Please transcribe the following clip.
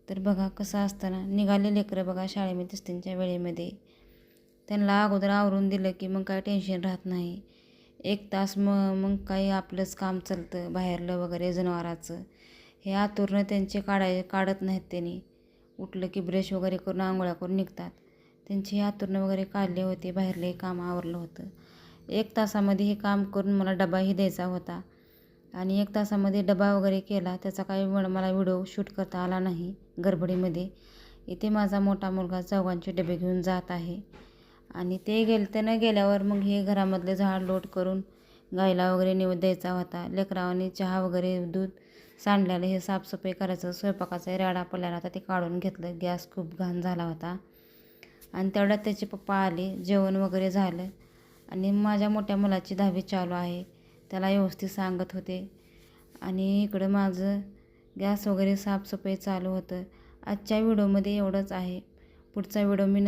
तर बघा कसं असतं ना, निघाले लेकरं बघा शाळेमध्ये तिसरीच्या वेळेमध्ये, त्यांना अगोदर आवरून दिलं की मग काय टेन्शन राहत नाही. 1 तास मग काही आपलंच काम चालतं बाहेरलं वगैरे जनावराचं. हे आतुरनं त्यांचे काढत नाहीत त्यांनी. उठलं की ब्रश वगैरे करून आंघोळ्या करून निघतात. त्यांची आतुरनं वगैरे काढले होते, बाहेरले काम आवरलं होतं. 1 तासामध्ये हे काम करून मला डबाही द्यायचा होता आणि 1 तासामध्ये डबा वगैरे केला. त्याचा काही मला व्हिडिओ शूट करता आला नाही गडबडीमध्ये. इथे माझा मोठा मुलगा चौघांचे डबे घेऊन जात आहे आणि ते न गेल्यावर मग हे घरामधले झाड लोट करून गाईला वगैरे निवेद द्यायचा होता. लेकरावानी चहा वगैरे दूध सांडलेलं हे साफसफाई करायचं. स्वयंपाकाचा राडा पडलेला होता, ते काढून घेतलं. गॅस खूप घाण झाला होता आणि तेवढ्यात त्याचे पप्पा आले. जेवण वगैरे झालं आणि माझ्या मोठ्या मुलाची 10वी चालू आहे, त्याला व्यवस्थित सांगत होते आणि इकडं माझं गॅस वगैरे साफसफाई चालू होतं. आजच्या व्हिडिओमध्ये एवढंच आहे. पुढचा व्हिडिओ मी